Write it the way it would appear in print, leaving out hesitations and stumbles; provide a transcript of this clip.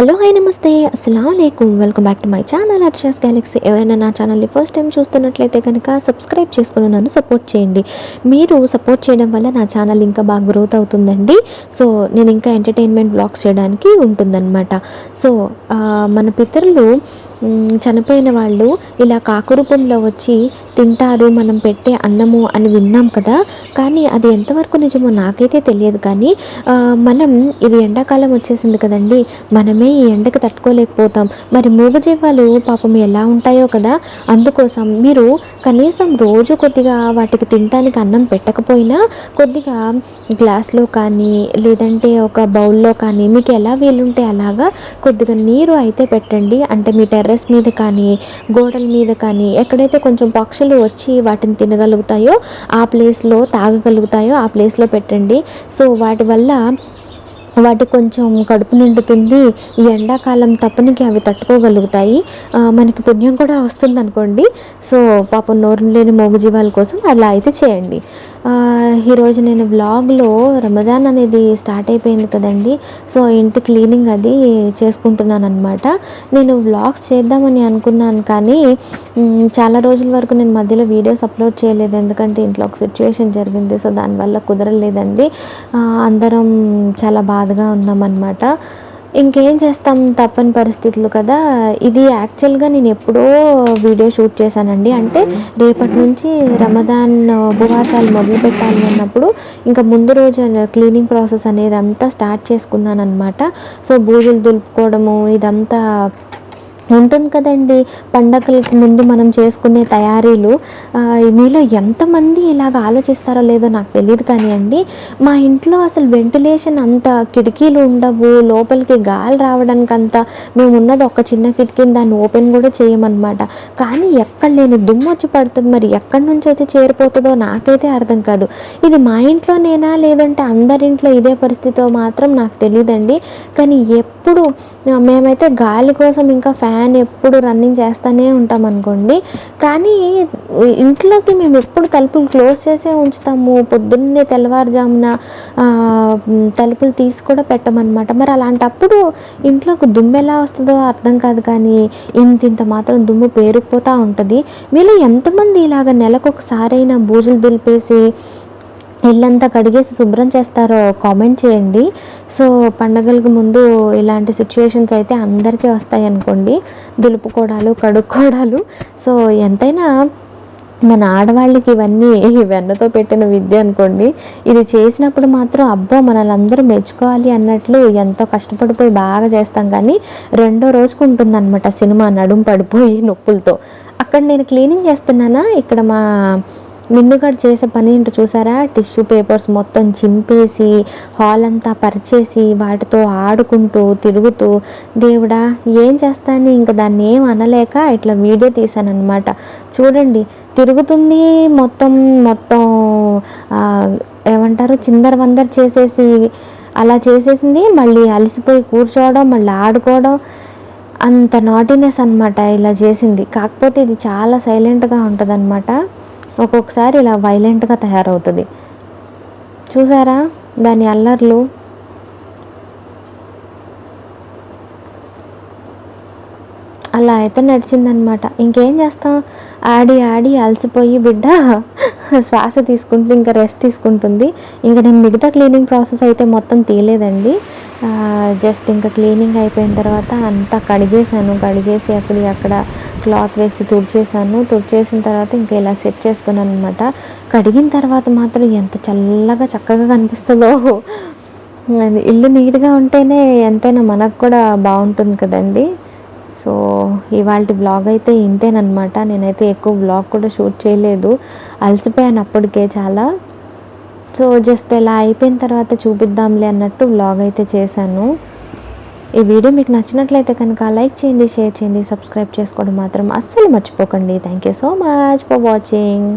Hello hi నమస్తే అస్సలాముఅలైకుం welcome back to my channel Arsha's galaxy. ఎవరైనా నా ఛానల్ని ఫస్ట్ టైం చూస్తున్నట్లయితే కనుక సబ్స్క్రైబ్ చేసుకుని నన్ను సపోర్ట్ చేయండి. మీరు సపోర్ట్ చేయడం వల్ల నా ఛానల్ ఇంకా బాగా గ్రోత్ అవుతుందండి. సో నేను ఇంకా ఎంటర్టైన్మెంట్ వ్లాగ్స్ చేయడానికి ఉంటుందన్నమాట. సో మన పితరులు చనిపోయిన వాళ్ళు ఇలా కాకు రూపంలో వచ్చి తింటారు మనం పెట్టే అన్నము అని విన్నాం కదా. కానీ అది ఎంతవరకు నిజమో నాకైతే తెలియదు. కానీ మనం ఇది ఎండాకాలం వచ్చేసింది కదండి, మనమే ఈ ఎండకు తట్టుకోలేకపోతాం. మరి మూగజీవాలు పాపం ఎలా ఉంటాయో కదా. అందుకోసం మీరు కనీసం రోజు కొద్దిగా వాటికి తినడానికి అన్నం పెట్టకపోయినా కొద్దిగా గ్లాస్లో కానీ లేదంటే ఒక బౌల్లో కానీ మీకు ఎలా వీలుంటే అలాగా కొద్దిగా నీరు అయితే పెట్టండి. అంటే మీ టెర్రస్ మీద కానీ గోడల మీద కానీ ఎక్కడైతే కొంచెం పక్షులు వచ్చి వాటిని తినగలుగుతాయో ఆ ప్లేస్లో తాగగలుగుతాయో ఆ ప్లేస్లో పెట్టండి. సో వాటి వల్ల వాటి కొంచెం కడుపు నిండుతుంది. ఈ ఎండాకాలం తప్పనికి అవి తట్టుకోగలుగుతాయి, మనకి పుణ్యం కూడా వస్తుంది అనుకోండి. సో పాపం నోరు లేని మూగజీవాల కోసం అలా అయితే చేయండి. ఈరోజు నేను వ్లాగ్లో రమజాన్ అనేది స్టార్ట్ అయిపోయింది కదండి. సో ఇంటి క్లీనింగ్ అది చేసుకుంటున్నాను అనమాట. నేను వ్లాగ్స్ చేద్దామని అనుకున్నాను కానీ చాలా రోజుల వరకు నేను మధ్యలో వీడియోస్ అప్లోడ్ చేయలేదు. ఎందుకంటే ఇంట్లో ఒక సిచ్యువేషన్ జరిగింది. సో దానివల్ల కుదరలేదండి. అందరం చాలా బాధగా ఉన్నామన్నమాట. ఇంకేం చేస్తాం, తప్పని పరిస్థితులు కదా. ఇది యాక్చువల్గా నేను ఎప్పుడో వీడియో షూట్ చేశానండి. అంటే రేపటి నుంచి రమదాన్ ఉపవాసాలు మొదలు పెట్టాలి అన్నప్పుడు ఇంకా ముందు రోజు క్లీనింగ్ ప్రాసెస్ అనేది అంతా స్టార్ట్ చేసుకున్నాను అనమాట. సో బూజులు దులుపుకోవడము ఇదంతా ఉంటుంది కదండి. పండగలకు ముందు మనం చేసుకునే తయారీలు మీలో ఎంతమంది ఇలాగ ఆలోచిస్తారో లేదో నాకు తెలియదు కానీ అండి, మా ఇంట్లో అసలు వెంటిలేషన్ అంత కిటికీలు ఉండవు, లోపలికి గాలి రావడానికి అంతా మేము ఉన్నది ఒక చిన్న కిటికీని దాన్ని ఓపెన్ కూడా చేయమన్నమాట. కానీ ఎక్కడ లేని దుమ్ము వచ్చి పడుతుంది. మరి ఎక్కడి నుంచి వచ్చి చేరిపోతుందో నాకైతే అర్థం కాదు. ఇది మా ఇంట్లోనేనా లేదంటే అందరింట్లో ఇదే పరిస్థితితో మాత్రం నాకు తెలియదండి. కానీ ఎప్పుడు మేమైతే గాలి కోసం ఇంకా ఫ్యాన్ ఎప్పుడు రన్నింగ్ చేస్తూనే ఉంటాం అనుకోండి. కానీ ఇంట్లోకి మేము ఎప్పుడు తలుపులు క్లోజ్ చేసే ఉంచుతాము. పొద్దున్నే తెల్లవారుజామున తలుపులు తీసి కూడా పెట్టమన్నమాట. మరి అలాంటప్పుడు ఇంట్లోకి దుమ్ము ఎలా వస్తుందో అర్థం కాదు. కానీ ఇంత మాత్రం దుమ్ము పేరుకుపోతూ ఉంటుంది. వీళ్ళు ఎంతమంది ఇలాగ నెలకొకసారైనా బూజులు దులిపేసి ఇల్లంతా కడిగేసి శుభ్రం చేస్తారో కామెంట్ చేయండి. సో పండగలకు ముందు ఇలాంటి సిచ్యువేషన్స్ అయితే అందరికీ వస్తాయి అనుకోండి, దులుపుకోవడాలు కడుక్కోవడాలు. సో ఎంతైనా మన ఆడవాళ్ళకి ఇవన్నీ వెన్నతో పెట్టిన విద్య అనుకోండి. ఇది చేసినప్పుడు మాత్రం అబ్బో మనల్ని మెచ్చుకోవాలి అన్నట్లు ఎంతో కష్టపడిపోయి బాగా చేస్తాం. కానీ రెండో రోజుకు ఉంటుందన్నమాట సినిమా నడుము పడిపోయి నొప్పులతో. అక్కడ నేను క్లీనింగ్ చేస్తున్నానా, ఇక్కడ మా మిన్నుగాడు చేసే పని ఏంటో చూసారా. టిష్యూ పేపర్స్ మొత్తం చింపేసి హాల్ అంతా పరిచేసి వాటితో ఆడుకుంటూ తిరుగుతూ, దేవుడా ఏం చేస్తాను ఇంకా దాన్ని ఏం అనలేక ఇట్లా వీడియో తీశాను అనమాట. చూడండి తిరుగుతుంది మొత్తం ఏమంటారు చిందర వందర చేసేసి అలా చేసేసింది. మళ్ళీ అలసిపోయి కూర్చోవడం, మళ్ళీ ఆడుకోవడం, అంత నాటినెస్ అనమాట ఇలా చేసింది. కాకపోతే ఇది చాలా సైలెంట్గా ఉంటుంది అనమాట. ఒక్కొక్కసారి ఇలా వైలెంట్గా తయారవుతుంది. చూసారా దాని అల్లర్లు. అలా అయితే నడిచిందనమాట. ఇంకేం చేస్తాం, ఆడి అలసిపోయి బిడ్డ శ్వాస తీసుకుంటూ ఇంకా రెస్ట్ తీసుకుంటుంది. ఇంకా నేను మిగతా క్లీనింగ్ ప్రాసెస్ అయితే మొత్తం తీయలేదండి. జస్ట్ ఇంకా క్లీనింగ్ అయిపోయిన తర్వాత అంతా కడిగేసి అక్కడ క్లాత్ వేసి తుడిచేసిన తర్వాత ఇంకా ఇలా సెట్ చేసుకున్నాను అనమాట. కడిగిన తర్వాత మాత్రం ఎంత చక్కగా కనిపిస్తుందో. ఇల్లు నీట్గా ఉంటేనే ఎంతైనా మనకు కూడా బాగుంటుంది కదండి. సో ఇవాళ వ్లాగ్ అయితే ఇంతేనమాట. నేనైతే ఎక్కువ వ్లాగ్ కూడా షూట్ చేయలేదు, అలసిపోయాను అప్పటికే చాలా. సో జస్ట్ ఇలా అయిపోయిన తర్వాత చూపిద్దాంలే అన్నట్టు వ్లాగ్ అయితే చేశాను. ఈ వీడియో మీకు నచ్చినట్లయితే కనుక లైక్ చేయండి, షేర్ చేయండి, సబ్స్క్రైబ్ చేసుకోవడం మాత్రం అస్సలు మర్చిపోకండి. Thank you so much for watching.